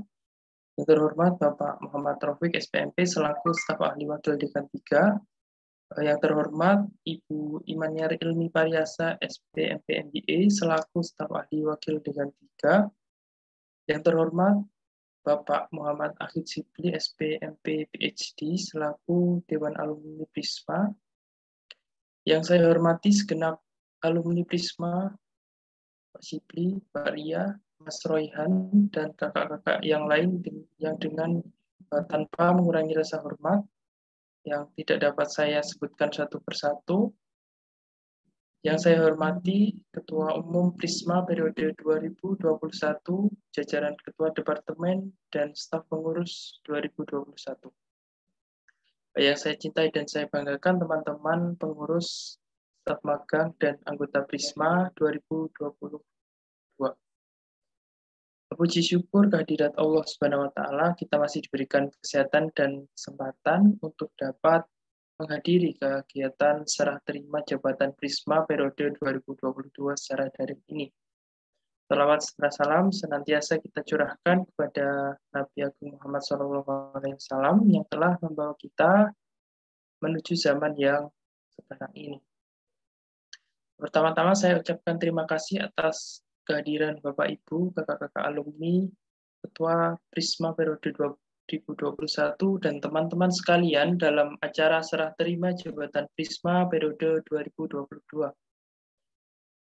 Yang terhormat Bapak Muhammad Taufik SPMP selaku Staf Ahli Wakil Dekan 3. Yang terhormat Ibu Imaniar Ilmi Pariasa SPMP MBA selaku Staf Ahli Wakil Dekan 3. Yang terhormat Bapak Muhammad Akhid Sibli SPMP PhD selaku Dewan Alumni Prisma. Yang saya hormati segenap alumni Prisma, Pak Sibli, Pak Ria, Mas Royhan, dan kakak-kakak yang lain yang dengan tanpa mengurangi rasa hormat yang tidak dapat saya sebutkan satu persatu. Yang saya hormati Ketua Umum Prisma periode 2021, jajaran Ketua Departemen dan Staf Pengurus 2021. Yang saya cintai dan saya banggakan teman-teman pengurus, staf magang, dan anggota Prisma 2022. Puji syukur kehadirat Allah Subhanahu wa Ta'ala, kita masih diberikan kesehatan dan kesempatan untuk dapat menghadiri kegiatan serah terima jabatan Prisma periode 2022 secara daring ini. Salawat serta salam senantiasa kita curahkan kepada Nabi Agung Muhammad SAW yang telah membawa kita menuju zaman yang sekarang ini. Pertama-tama saya ucapkan terima kasih atas kehadiran Bapak Ibu, kakak-kakak alumni, Ketua Prisma periode 2021, dan teman-teman sekalian dalam acara serah terima jabatan Prisma periode 2022.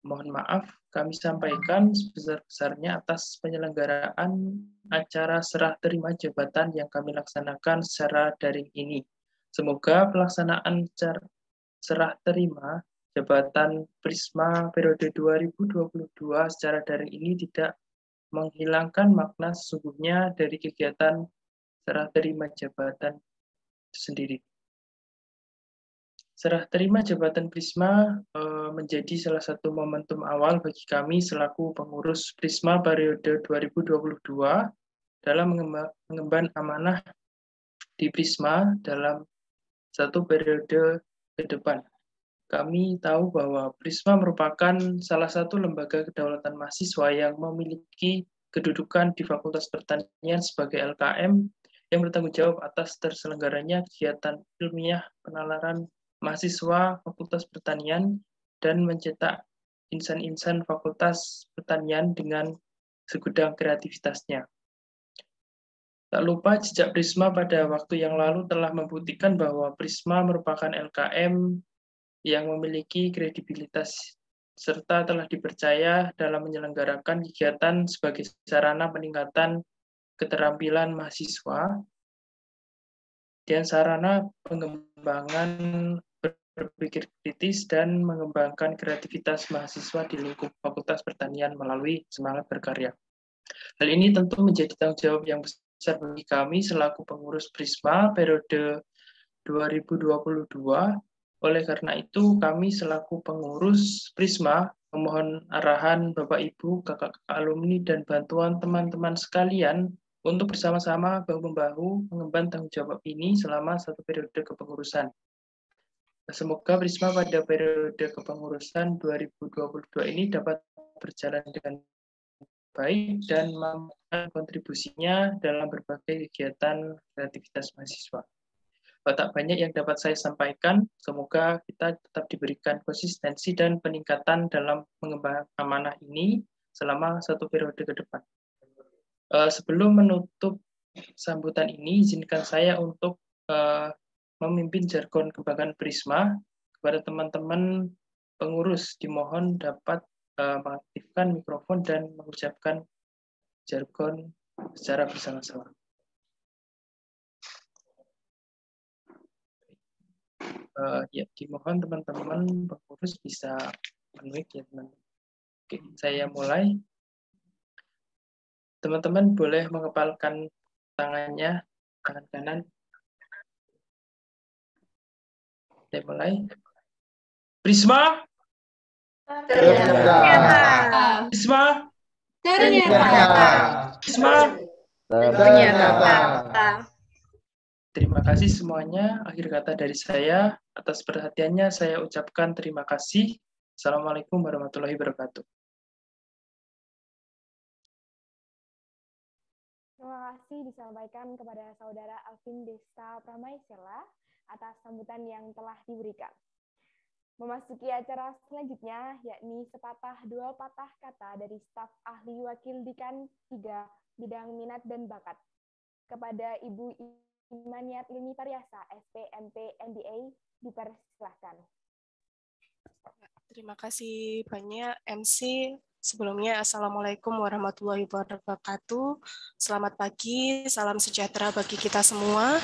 Mohon maaf, kami sampaikan sebesar-besarnya atas penyelenggaraan acara serah terima jabatan yang kami laksanakan secara daring ini. Semoga pelaksanaan serah terima jabatan Prisma periode 2022 secara daring ini tidak menghilangkan makna sesungguhnya dari kegiatan serah terima jabatan itu sendiri. Serah terima jabatan Prisma menjadi salah satu momentum awal bagi kami selaku pengurus Prisma periode 2022 dalam mengemban amanah di Prisma dalam satu periode ke depan. kami tahu bahwa Prisma merupakan salah satu lembaga kedaulatan mahasiswa yang memiliki kedudukan di Fakultas Pertanian sebagai LKM yang bertanggung jawab atas terselenggaranya kegiatan ilmiah penalaran mahasiswa Fakultas Pertanian dan mencetak insan-insan Fakultas Pertanian dengan segudang kreativitasnya. Tak lupa jejak Prisma pada waktu yang lalu telah membuktikan bahwa Prisma merupakan LKM yang memiliki kredibilitas serta telah dipercaya dalam menyelenggarakan kegiatan sebagai sarana peningkatan keterampilan mahasiswa dan sarana pengembangan berpikir kritis dan mengembangkan kreativitas mahasiswa di lingkup Fakultas Pertanian melalui semangat berkarya. Hal ini tentu menjadi tanggung jawab yang besar bagi kami selaku pengurus Prisma periode 2022. Oleh karena itu, kami selaku pengurus Prisma memohon arahan Bapak Ibu, kakak-kakak alumni, dan bantuan teman-teman sekalian untuk bersama-sama bahu-membahu mengemban tanggung jawab ini selama satu periode kepengurusan. Semoga Prisma pada periode kepengurusan 2022 ini dapat berjalan dengan baik dan memberikan kontribusinya dalam berbagai kegiatan kreativitas mahasiswa. Tak banyak yang dapat saya sampaikan, semoga kita tetap diberikan konsistensi dan peningkatan dalam mengembangkan amanah ini selama satu periode ke depan. Sebelum menutup sambutan ini, izinkan saya untuk memimpin jargon kebanggaan Prisma. Kepada teman-teman pengurus, dimohon dapat mengaktifkan mikrofon dan mengucapkan jargon secara bersama-sama. Ya, dimohon teman-teman pengurus bisa unmute ya teman-teman. Oke, saya mulai. Teman-teman boleh mengepalkan tangannya, tangan kanan. Saya mulai. Prisma. Ternyata. Prisma. Ternyata. Prisma. Ternyata. Terima kasih semuanya. Akhir kata dari saya. Atas perhatiannya saya ucapkan terima kasih. Assalamualaikum warahmatullahi wabarakatuh. Terima kasih disampaikan kepada Saudara Alvin Desta Pramaisela atas sambutan yang telah diberikan. Memasuki acara selanjutnya, yakni sepatah dua patah kata dari staf ahli wakil Dekan 3 bidang minat dan bakat. Kepada Ibu Imaniat Lini Pariasa, SPMP MBA, dipersilahkan. Terima kasih banyak MC. Sebelumnya, Assalamualaikum warahmatullahi wabarakatuh. Selamat pagi, salam sejahtera bagi kita semua.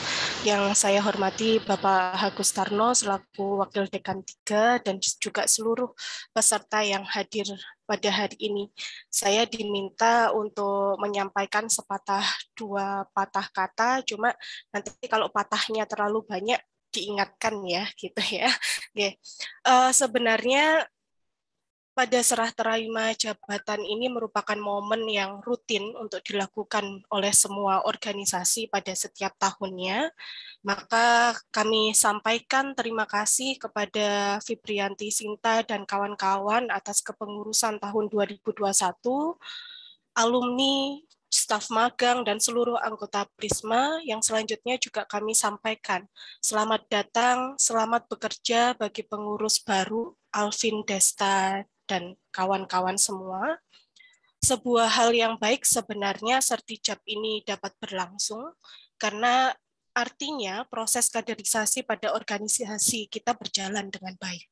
Yang saya hormati Bapak Agus Tarno selaku Wakil Dekan 3 dan juga seluruh peserta yang hadir pada hari ini. Saya diminta untuk menyampaikan sepatah dua patah kata, cuma nanti kalau patahnya terlalu banyak diingatkan ya, gitu ya. Oke. Sebenarnya pada serah terima jabatan ini merupakan momen yang rutin untuk dilakukan oleh semua organisasi pada setiap tahunnya. Maka kami sampaikan terima kasih kepada Fibrianti Sinta dan kawan-kawan atas kepengurusan tahun 2021, alumni, staf magang, dan seluruh anggota Prisma yang selanjutnya juga kami sampaikan. Selamat datang, selamat bekerja bagi pengurus baru, Alvin Desta, dan kawan-kawan semua. Sebuah hal yang baik sebenarnya Sertijab ini dapat berlangsung, karena artinya proses kaderisasi pada organisasi kita berjalan dengan baik.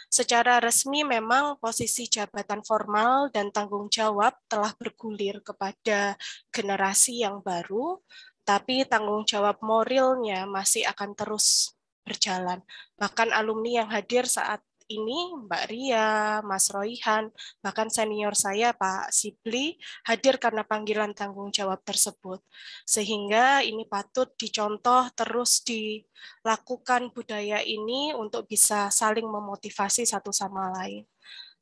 Secara resmi memang posisi jabatan formal dan tanggung jawab telah bergulir kepada generasi yang baru, tapi tanggung jawab moralnya masih akan terus berjalan. Bahkan alumni yang hadir saat ini, Mbak Ria, Mas Royhan, bahkan senior saya Pak Sibli hadir karena panggilan tanggung jawab tersebut. Sehingga ini patut dicontoh terus dilakukan budaya ini untuk bisa saling memotivasi satu sama lain.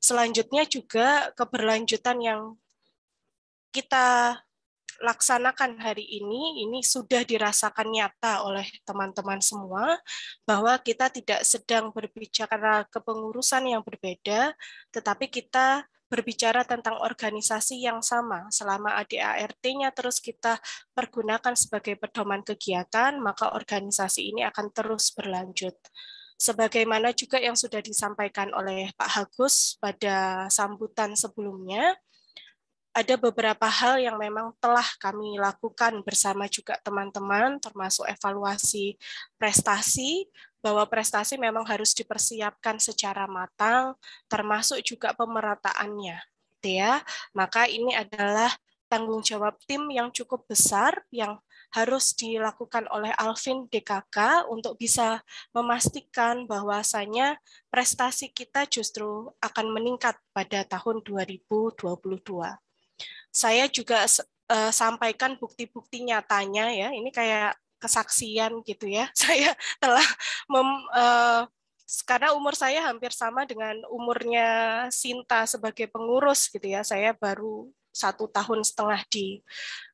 Selanjutnya juga keberlanjutan yang kita laksanakan hari ini sudah dirasakan nyata oleh teman-teman semua, bahwa kita tidak sedang berbicara kepengurusan yang berbeda, tetapi kita berbicara tentang organisasi yang sama. Selama ADART-nya terus kita pergunakan sebagai pedoman kegiatan, maka organisasi ini akan terus berlanjut. Sebagaimana juga yang sudah disampaikan oleh Pak Agus pada sambutan sebelumnya, ada beberapa hal yang memang telah kami lakukan bersama juga teman-teman, termasuk evaluasi prestasi, bahwa prestasi memang harus dipersiapkan secara matang, termasuk juga pemerataannya, gitu ya. Maka ini adalah tanggung jawab tim yang cukup besar yang harus dilakukan oleh Alvin DKK untuk bisa memastikan bahwasanya prestasi kita justru akan meningkat pada tahun 2022. Saya juga sampaikan bukti-bukti nyatanya ya, ini kayak kesaksian gitu ya. Saya telah karena umur saya hampir sama dengan umurnya Sinta sebagai pengurus gitu ya. Saya baru 1,5 tahun di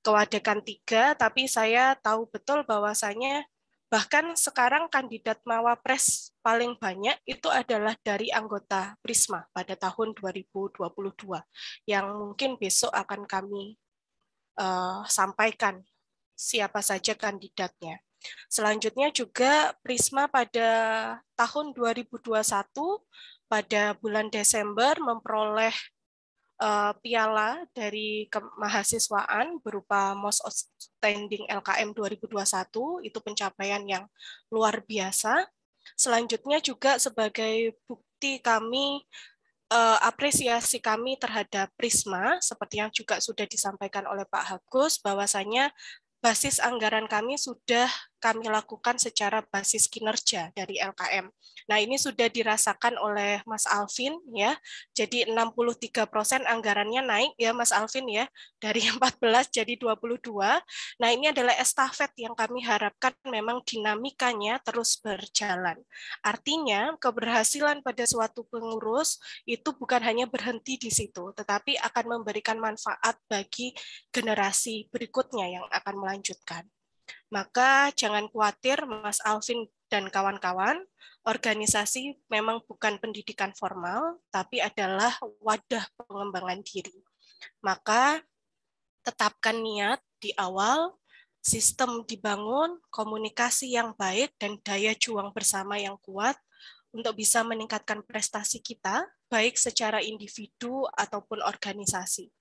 Kewadekan 3, tapi saya tahu betul bahwasanya bahkan sekarang kandidat Mawapres paling banyak itu adalah dari anggota Prisma pada tahun 2022, yang mungkin besok akan kami sampaikan siapa saja kandidatnya. Selanjutnya juga Prisma pada tahun 2021 pada bulan Desember memperoleh piala dari kemahasiswaan berupa Most Outstanding LKM 2021, itu pencapaian yang luar biasa. Selanjutnya juga sebagai bukti kami, apresiasi kami terhadap Prisma, seperti yang juga sudah disampaikan oleh Pak Agus, bahwasanya basis anggaran kami sudah kami lakukan secara basis kinerja dari LKM. Nah, ini sudah dirasakan oleh Mas Alvin ya. Jadi 63% anggarannya naik ya Mas Alvin ya, dari 14 jadi 22. Nah, ini adalah estafet yang kami harapkan memang dinamikanya terus berjalan. Artinya, keberhasilan pada suatu pengurus itu bukan hanya berhenti di situ, tetapi akan memberikan manfaat bagi generasi berikutnya yang akan melanjutkan. Maka jangan khawatir Mas Alvin dan kawan-kawan, organisasi memang bukan pendidikan formal, tapi adalah wadah pengembangan diri. Maka tetapkan niat di awal, sistem dibangun, komunikasi yang baik, dan daya juang bersama yang kuat untuk bisa meningkatkan prestasi kita, baik secara individu ataupun organisasi.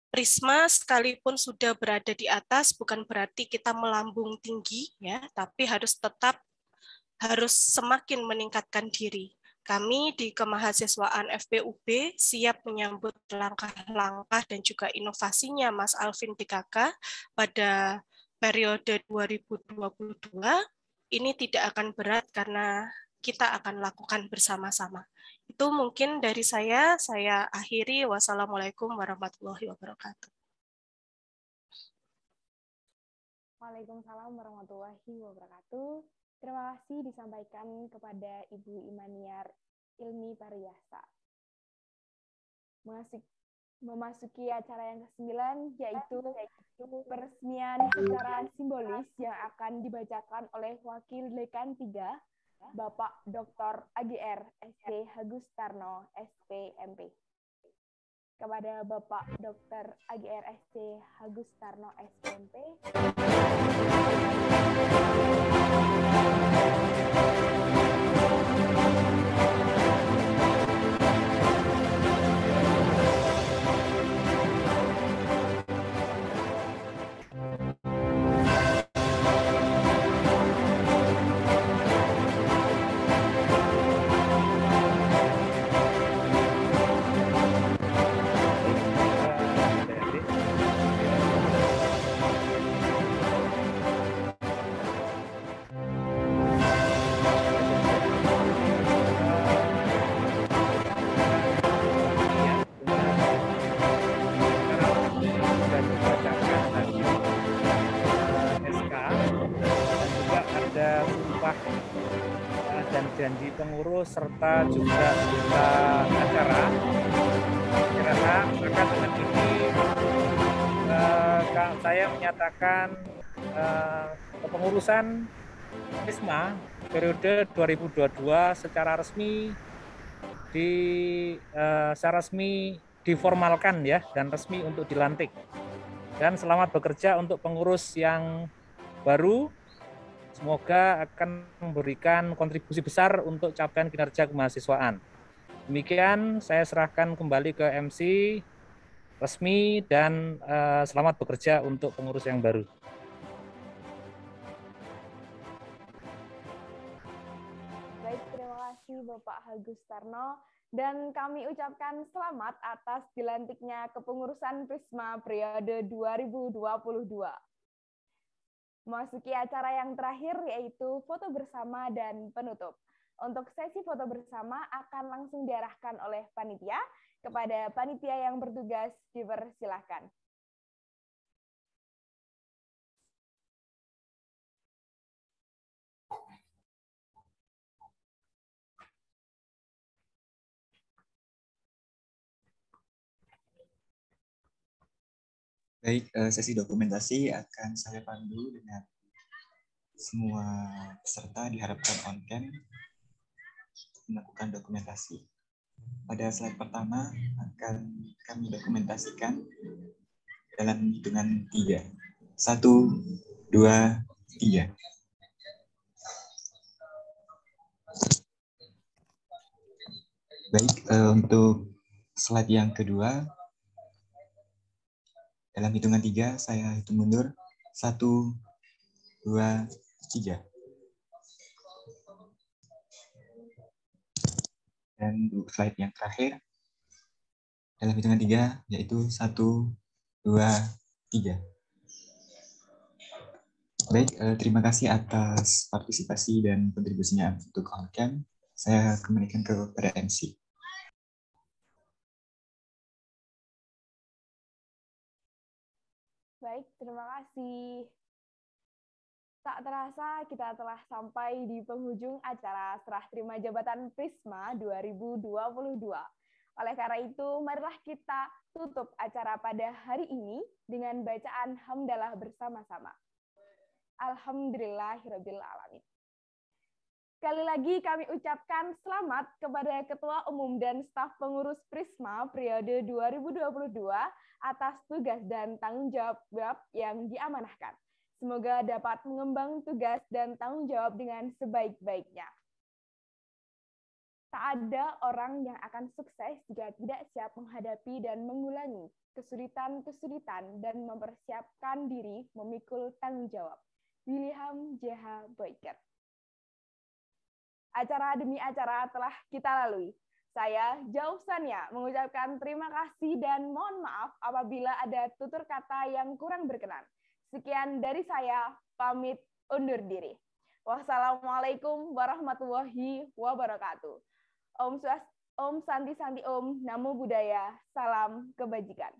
Prisma sekalipun sudah berada di atas bukan berarti kita melambung tinggi ya, tapi harus semakin meningkatkan diri. Kami di Kemahasiswaan FPUB siap menyambut langkah-langkah dan juga inovasinya Mas Alvin DKK pada periode 2022. Ini tidak akan berat karena kita akan lakukan bersama-sama. Itu mungkin dari saya akhiri. Wassalamualaikum warahmatullahi wabarakatuh. Waalaikumsalam warahmatullahi wabarakatuh. Terima kasih disampaikan kepada Ibu Imaniar Ilmi Pariyasa. Memasuki acara yang ke-9, yaitu peresmian secara simbolis yang akan dibacakan oleh Wakil Dekan 3, Bapak Dr. AGR SC Hagustarno, SPMP. Kepada Bapak Dr. AGR SC Hagustarno, SPMP. Dan janji pengurus serta juga acara. Kiranya maka dengan ini menyatakan kepengurusan Prisma periode 2022 secara resmi diformalkan ya dan resmi untuk dilantik. Dan selamat bekerja untuk pengurus yang baru. Semoga akan memberikan kontribusi besar untuk capaian kinerja kemahasiswaan. Demikian saya serahkan kembali ke MC resmi dan selamat bekerja untuk pengurus yang baru. Baik, terima kasih Bapak Hagustarno. Dan kami ucapkan selamat atas dilantiknya kepengurusan Prisma periode 2022. Memasuki acara yang terakhir yaitu foto bersama dan penutup. Untuk sesi foto bersama akan langsung diarahkan oleh panitia kepada panitia yang bertugas, dipersilahkan. Baik, sesi dokumentasi akan saya pandu dengan semua peserta diharapkan on-cam melakukan dokumentasi. Pada slide pertama akan kami dokumentasikan dalam hitungan 3. 1, 2, 3. Baik, untuk slide yang kedua, dalam hitungan 3, saya hitung mundur. 1, 2, 3. Dan untuk slide yang terakhir, dalam hitungan 3, yaitu 1, 2, 3. Baik, terima kasih atas partisipasi dan kontribusinya untuk on-cam. Saya kembalikan kepada MC. Baik, terima kasih. Tak terasa kita telah sampai di penghujung acara serah terima jabatan Prisma 2022. Oleh karena itu, marilah kita tutup acara pada hari ini dengan bacaan hamdalah bersama-sama. Alhamdulillahirabbil alamin. Sekali lagi kami ucapkan selamat kepada Ketua Umum dan staf pengurus Prisma periode 2022 atas tugas dan tanggung jawab yang diamanahkan. Semoga dapat mengemban tugas dan tanggung jawab dengan sebaik-baiknya. Tak ada orang yang akan sukses jika tidak siap menghadapi dan mengulangi kesulitan-kesulitan dan mempersiapkan diri memikul tanggung jawab. William J.H. Boyker. Acara demi acara telah kita lalui. Saya, Jauf Sania, mengucapkan terima kasih dan mohon maaf apabila ada tutur kata yang kurang berkenan. Sekian dari saya, pamit undur diri. Wassalamualaikum warahmatullahi wabarakatuh. Om Santi Santi Om, Namo Buddhaya, salam kebajikan.